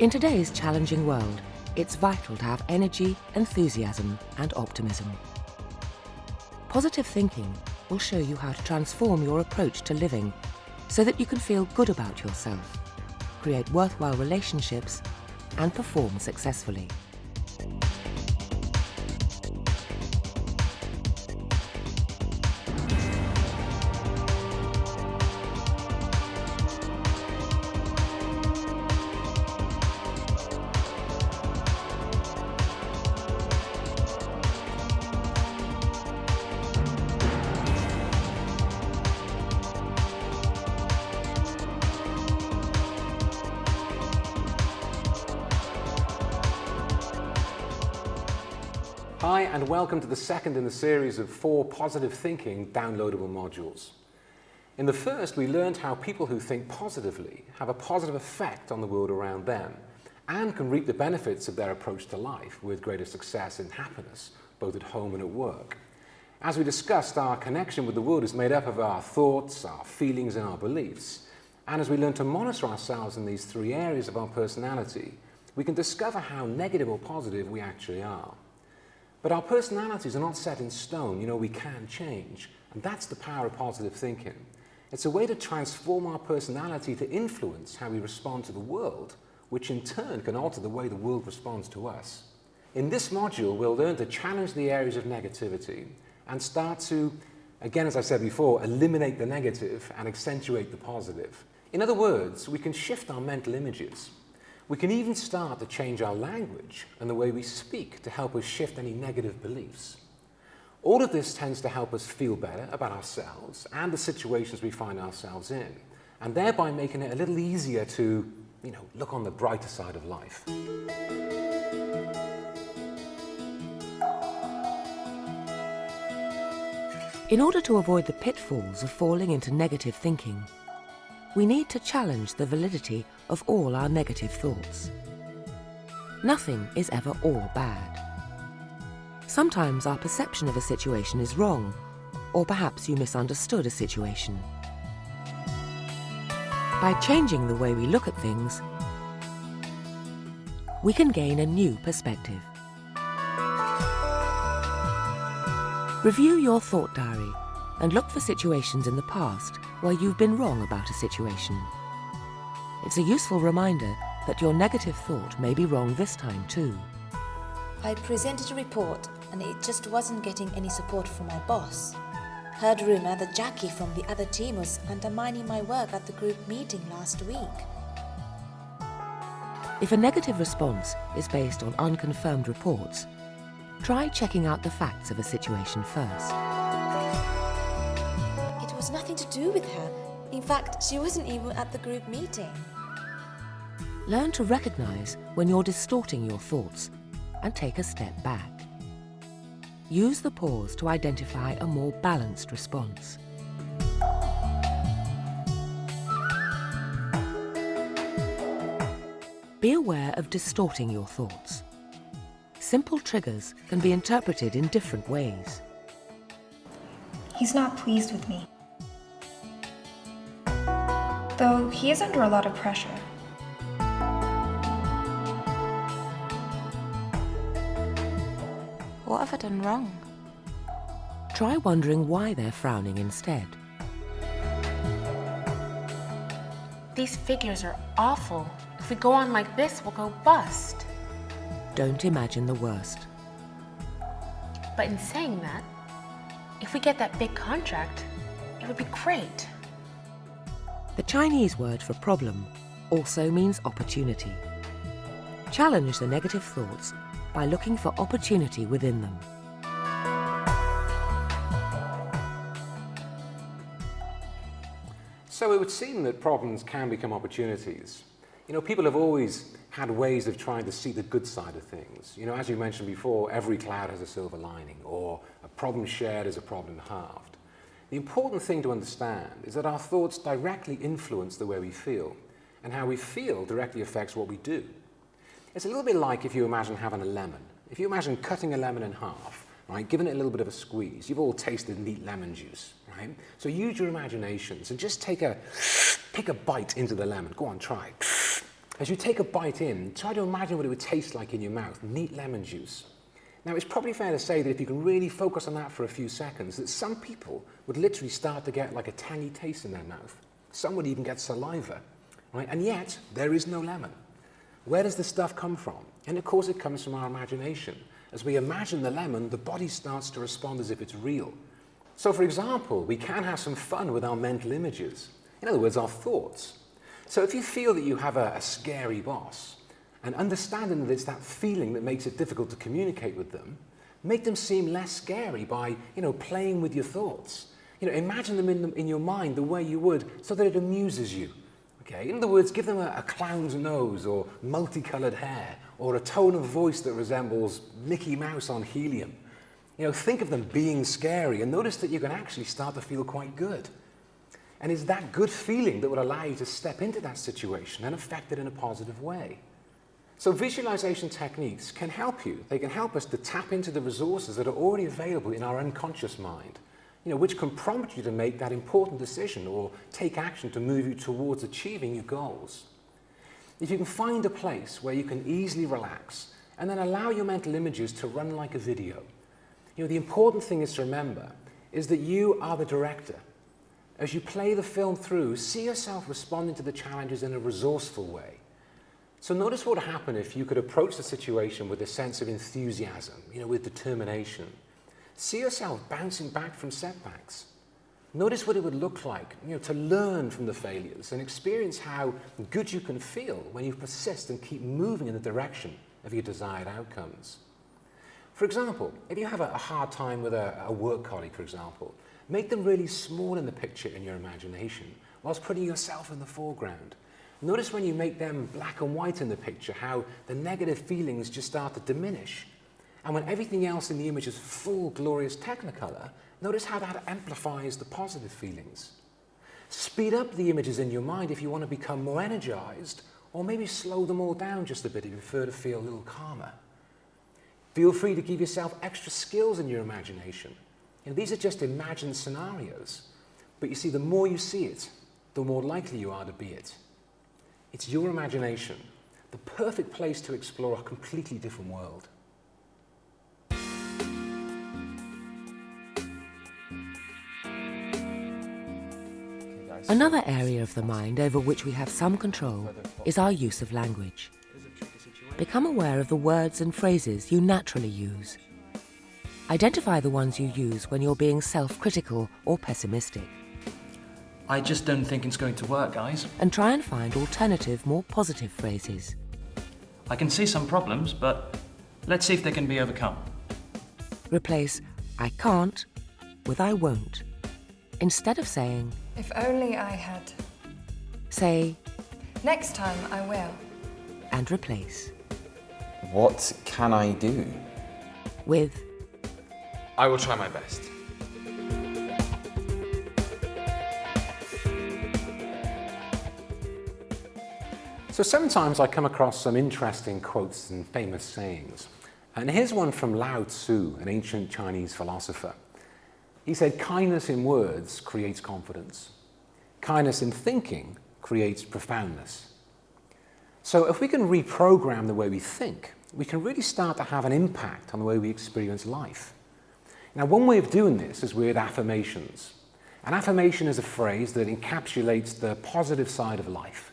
In today's challenging world, it's vital to have energy, enthusiasm, and optimism. Positive thinking will show you how to transform your approach to living so that you can feel good about yourself, create worthwhile relationships, and perform successfully. Hi, and welcome to the second in the series of 4 positive thinking downloadable modules. In the first, we learned how people who think positively have a positive effect on the world around them and can reap the benefits of their approach to life with greater success and happiness, both at home and at work. As we discussed, our connection with the world is made up of our thoughts, our feelings, and our beliefs. And as we learn to monitor ourselves in these 3 areas of our personality, we can discover how negative or positive we actually are. But our personalities are not set in stone. We can change. And that's the power of positive thinking. It's a way to transform our personality to influence how we respond to the world, which in turn can alter the way the world responds to us. In this module, we'll learn to challenge the areas of negativity and start to, again, as I said before, eliminate the negative and accentuate the positive. In other words, we can shift our mental images. We can even start to change our language and the way we speak to help us shift any negative beliefs. All of this tends to help us feel better about ourselves and the situations we find ourselves in, and thereby making it a little easier to, look on the brighter side of life. In order to avoid the pitfalls of falling into negative thinking, we need to challenge the validity of all our negative thoughts. Nothing is ever all bad. Sometimes our perception of a situation is wrong, or perhaps you misunderstood a situation. By changing the way we look at things, we can gain a new perspective. Review your thought diary and look for situations in the past where you've been wrong about a situation. It's a useful reminder that your negative thought may be wrong this time too. I presented a report and it just wasn't getting any support from my boss. Heard rumor that Jackie from the other team was undermining my work at the group meeting last week. If a negative response is based on unconfirmed reports, try checking out the facts of a situation first. It was nothing to do with her. In fact, she wasn't even at the group meeting. Learn to recognize when you're distorting your thoughts and take a step back. Use the pause to identify a more balanced response. Be aware of distorting your thoughts. Simple triggers can be interpreted in different ways. He's not pleased with me. Though he is under a lot of pressure. What have I done wrong? Try wondering why they're frowning instead. These figures are awful. If we go on like this, we'll go bust. Don't imagine the worst. But in saying that, if we get that big contract, it would be great. The Chinese word for problem also means opportunity. Challenge the negative thoughts by looking for opportunity within them. So it would seem that problems can become opportunities. People have always had ways of trying to see the good side of things. As you mentioned before, every cloud has a silver lining, or a problem shared is a problem halved. The important thing to understand is that our thoughts directly influence the way we feel, and how we feel directly affects what we do. It's a little bit like if you imagine having a lemon. If you imagine cutting a lemon in half, right, giving it a little bit of a squeeze, you've all tasted neat lemon juice, right? So use your imaginations and just take a bite into the lemon. Go on, try. As you take a bite in, try to imagine what it would taste like in your mouth, neat lemon juice. Now, it's probably fair to say that if you can really focus on that for a few seconds, that some people would literally start to get like a tangy taste in their mouth. Some would even get saliva, right? And yet, there is no lemon. Where does this stuff come from? And of course, it comes from our imagination. As we imagine the lemon, the body starts to respond as if it's real. So, for example, we can have some fun with our mental images. In other words, our thoughts. So if you feel that you have a scary boss, and understanding that it's that feeling that makes it difficult to communicate with them, make them seem less scary by, playing with your thoughts. Imagine them in your mind the way you would so that it amuses you. Okay? In other words, give them a clown's nose or multicolored hair or a tone of voice that resembles Mickey Mouse on helium. Think of them being scary and notice that you can actually start to feel quite good. And it's that good feeling that would allow you to step into that situation and affect it in a positive way. So visualization techniques can help you. They can help us to tap into the resources that are already available in our unconscious mind, which can prompt you to make that important decision or take action to move you towards achieving your goals. If you can find a place where you can easily relax and then allow your mental images to run like a video, the important thing is to remember is that you are the director. As you play the film through, see yourself responding to the challenges in a resourceful way. So notice what would happen if you could approach the situation with a sense of enthusiasm, with determination. See yourself bouncing back from setbacks. Notice what it would look like, to learn from the failures and experience how good you can feel when you persist and keep moving in the direction of your desired outcomes. For example, if you have a hard time with a work colleague, for example, make them really small in the picture in your imagination whilst putting yourself in the foreground. Notice when you make them black and white in the picture, how the negative feelings just start to diminish. And when everything else in the image is full, glorious Technicolor, notice how that amplifies the positive feelings. Speed up the images in your mind if you want to become more energized, or maybe slow them all down just a bit if you prefer to feel a little calmer. Feel free to give yourself extra skills in your imagination. These are just imagined scenarios. But you see, the more you see it, the more likely you are to be it. It's your imagination, the perfect place to explore a completely different world. Another area of the mind over which we have some control is our use of language. Become aware of the words and phrases you naturally use. Identify the ones you use when you're being self-critical or pessimistic. I just don't think it's going to work, guys. And try and find alternative, more positive phrases. I can see some problems, but let's see if they can be overcome. Replace I can't with I won't. Instead of saying, If only I had. say, Next time I will. and replace What can I do? with I will try my best. So sometimes I come across some interesting quotes and famous sayings. And here's one from Lao Tzu, an ancient Chinese philosopher. He said, kindness in words creates confidence. Kindness in thinking creates profoundness. So if we can reprogram the way we think, we can really start to have an impact on the way we experience life. Now, one way of doing this is with affirmations. An affirmation is a phrase that encapsulates the positive side of life.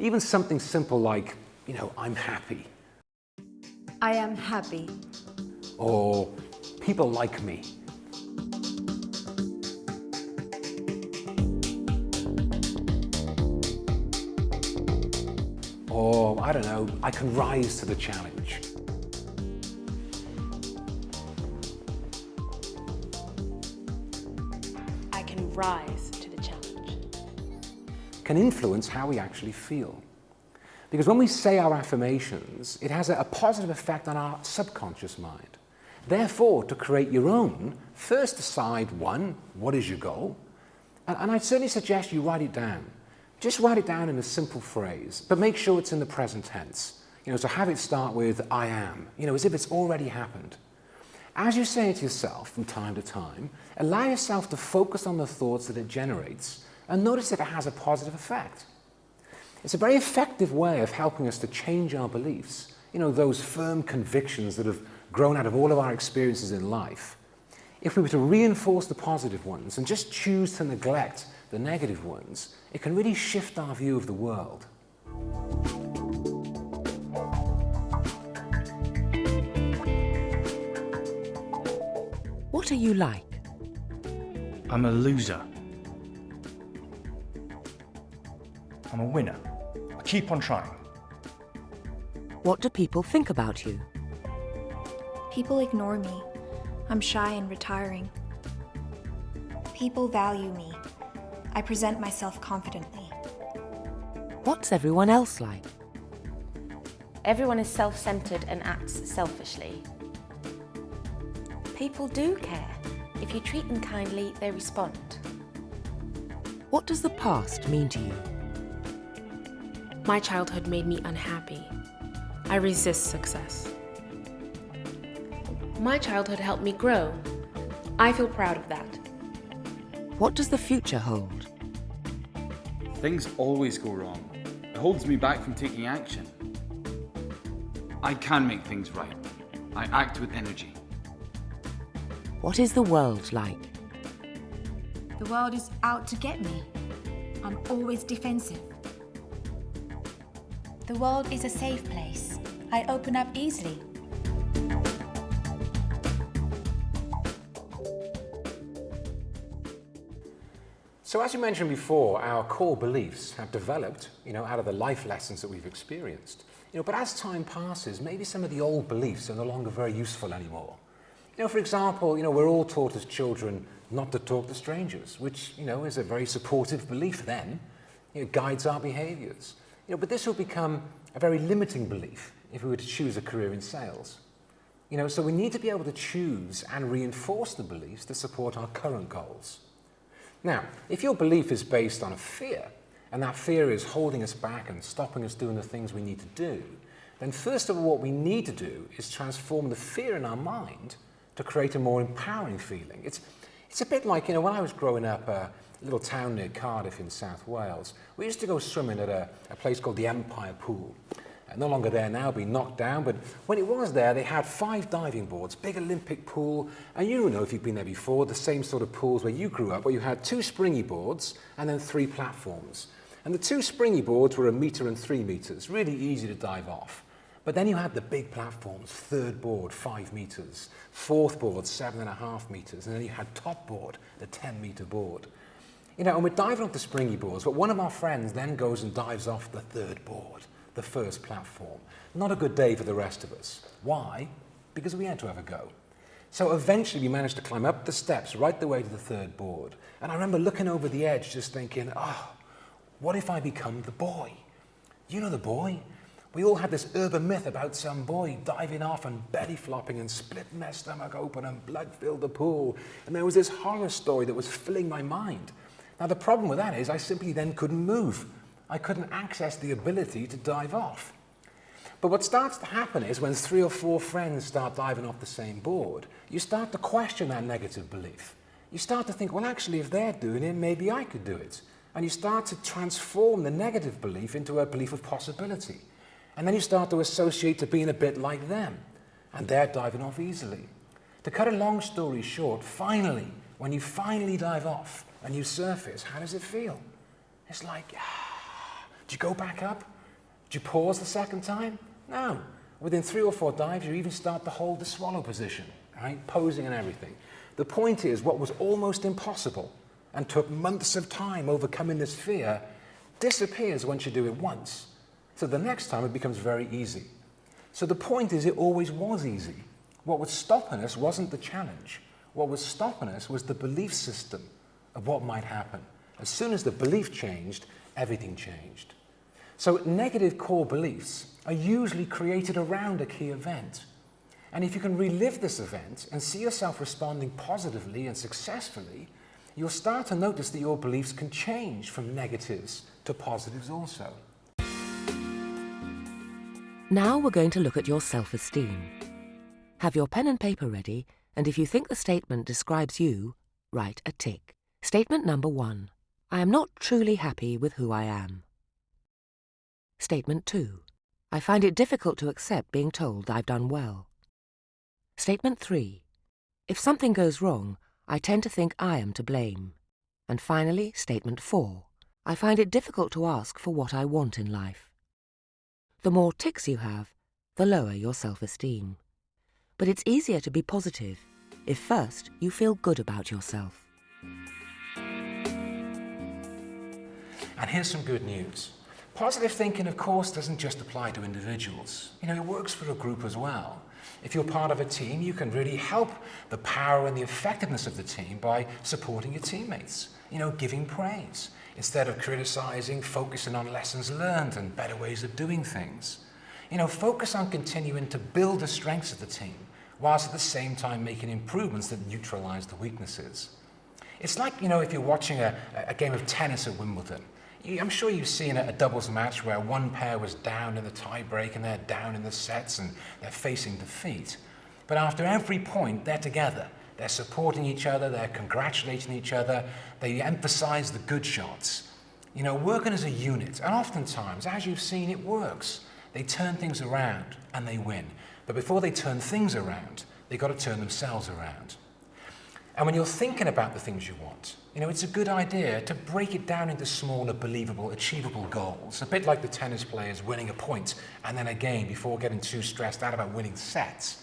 Even something simple like, I'm happy. I am happy. Or people like me. Or, I don't know, I can rise to the challenge. I can rise to the challenge. Can influence how we actually feel. Because when we say our affirmations, it has a positive effect on our subconscious mind. Therefore, to create your own, first decide, one, what is your goal? And I'd certainly suggest you write it down. Just write it down in a simple phrase, but make sure it's in the present tense. So have it start with, I am, as if it's already happened. As you say it to yourself from time to time, allow yourself to focus on the thoughts that it generates and notice if it has a positive effect. It's a very effective way of helping us to change our beliefs, those firm convictions that have grown out of all of our experiences in life. If we were to reinforce the positive ones and just choose to neglect the negative ones, it can really shift our view of the world. What are you like? I'm a loser. I'm a winner. I keep on trying. What do people think about you? People ignore me. I'm shy and retiring. People value me. I present myself confidently. What's everyone else like? Everyone is self-centered and acts selfishly. People do care. If you treat them kindly, they respond. What does the past mean to you? My childhood made me unhappy. I resist success. My childhood helped me grow. I feel proud of that. What does the future hold? Things always go wrong. It holds me back from taking action. I can make things right. I act with energy. What is the world like? The world is out to get me. I'm always defensive. The world is a safe place. I open up easily. So as you mentioned before, our core beliefs have developed, out of the life lessons that we've experienced. But as time passes, maybe some of the old beliefs are no longer very useful anymore. For example, we're all taught as children not to talk to strangers, which, is a very supportive belief then. It guides our behaviors. But this will become a very limiting belief if we were to choose a career in sales. So we need to be able to choose and reinforce the beliefs that support our current goals. Now, if your belief is based on a fear, and that fear is holding us back and stopping us doing the things we need to do, then first of all, what we need to do is transform the fear in our mind to create a more empowering feeling. It's a bit like, when I was growing up, a little town near Cardiff in South Wales, we used to go swimming at a place called the Empire Pool. No longer there now, been knocked down, but when it was there, they had 5 diving boards, big Olympic pool, and you know if you've been there before, the same sort of pools where you grew up, where you had 2 springy boards and then 3 platforms. And the 2 springy boards were 1 metre and 3 metres, really easy to dive off. But then you had the big platforms, 3rd board, 5 metres, 4th board, 7.5 metres, and then you had top board, the 10-metre board. And we're diving off the springy boards, but one of our friends then goes and dives off the 3rd board, the 1st platform. Not a good day for the rest of us. Why? Because we had to have a go. So eventually we managed to climb up the steps right the way to the 3rd board. And I remember looking over the edge just thinking, what if I become the boy? You know the boy? We all had this urban myth about some boy diving off and belly flopping and splitting their stomach open and blood filled the pool. And there was this horror story that was filling my mind. Now the problem with that is I simply then couldn't move. I couldn't access the ability to dive off. But what starts to happen is when 3 or 4 friends start diving off the same board, you start to question that negative belief. You start to think, well, actually, if they're doing it, maybe I could do it. And you start to transform the negative belief into a belief of possibility. And then you start to associate to being a bit like them. And they're diving off easily. To cut a long story short, finally, when you finally dive off and you surface, how does it feel? It's like, did you go back up? Did you pause the second time? No. Within 3 or 4 dives, you even start to hold the swallow position, right? Posing and everything. The point is, what was almost impossible and took months of time overcoming this fear disappears once you do it once. So the next time it becomes very easy. So the point is, it always was easy. What was stopping us wasn't the challenge. What was stopping us was the belief system of what might happen. As soon as the belief changed, everything changed. So negative core beliefs are usually created around a key event. And if you can relive this event and see yourself responding positively and successfully, you'll start to notice that your beliefs can change from negatives to positives also. Now we're going to look at your self-esteem. Have your pen and paper ready, and if you think the statement describes you, write a tick. Statement number 1. I am not truly happy with who I am. Statement 2. I find it difficult to accept being told I've done well. Statement 3. If something goes wrong, I tend to think I am to blame. And finally, Statement 4. I find it difficult to ask for what I want in life. The more ticks you have, the lower your self-esteem. But it's easier to be positive if first you feel good about yourself. And here's some good news. Positive thinking, of course, doesn't just apply to individuals. It works for a group as well. If you're part of a team, you can really help the power and the effectiveness of the team by supporting your teammates, giving praise. Instead of criticizing, focusing on lessons learned and better ways of doing things. Focus on continuing to build the strengths of the team, whilst at the same time making improvements that neutralize the weaknesses. It's like, if you're watching a game of tennis at Wimbledon. I'm sure you've seen a doubles match where one pair was down in the tie-break and they're down in the sets and they're facing defeat. But after every point, they're together. They're supporting each other, they're congratulating each other, they emphasize the good shots. Working as a unit, and oftentimes, as you've seen, it works. They turn things around and they win. But before they turn things around, they've got to turn themselves around. And when you're thinking about the things you want, it's a good idea to break it down into smaller, believable, achievable goals. A bit like the tennis players winning a point and then again before getting too stressed out about winning sets.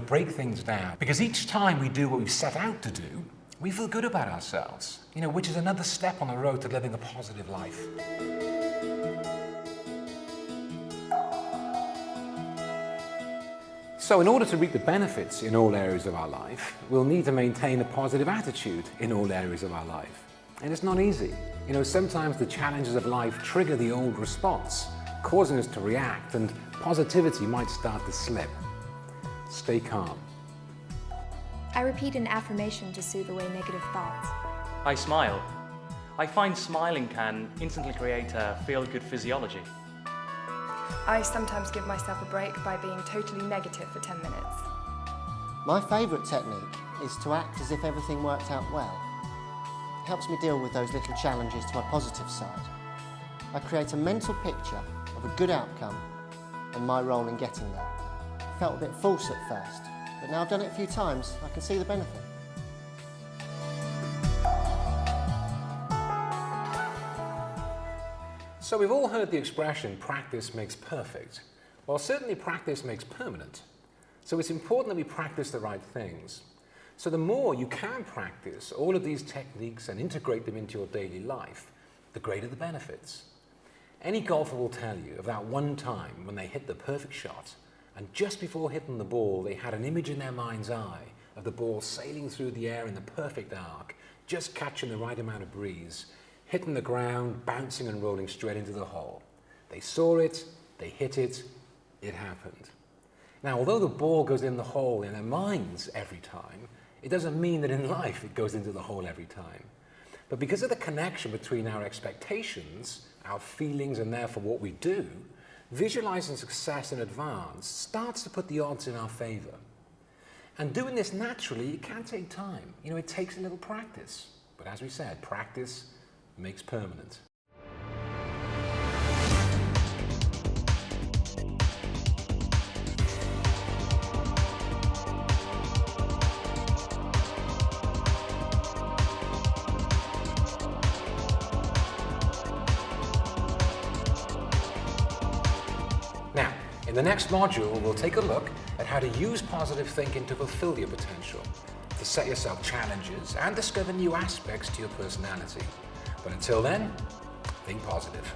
Break things down. Because each time we do what we've set out to do, we feel good about ourselves, which is another step on the road to living a positive life. So in order to reap the benefits in all areas of our life, we'll need to maintain a positive attitude in all areas of our life. And it's not easy. Sometimes the challenges of life trigger the old response, causing us to react, and positivity might start to slip. Stay calm. I repeat an affirmation to soothe away negative thoughts. I smile. I find smiling can instantly create a feel-good physiology. I sometimes give myself a break by being totally negative for 10 minutes. My favourite technique is to act as if everything worked out well. It helps me deal with those little challenges to my positive side. I create a mental picture of a good outcome and my role in getting there. It felt a bit false at first, but now I've done it a few times, I can see the benefit. So we've all heard the expression, practice makes perfect. Well, certainly practice makes permanent. So it's important that we practice the right things. So the more you can practice all of these techniques and integrate them into your daily life, the greater the benefits. Any golfer will tell you of that one time when they hit the perfect shot, and just before hitting the ball, they had an image in their mind's eye of the ball sailing through the air in the perfect arc, just catching the right amount of breeze, hitting the ground, bouncing and rolling straight into the hole. They saw it, they hit it, it happened. Now, although the ball goes in the hole in their minds every time, it doesn't mean that in life it goes into the hole every time. But because of the connection between our expectations, our feelings, and therefore what we do, visualizing success in advance starts to put the odds in our favor. And doing this naturally, it can take time. It takes a little practice. But as we said, practice makes permanent. Now, in the next module, we'll take a look at how to use positive thinking to fulfill your potential, to set yourself challenges and discover new aspects to your personality. But until then, think positive.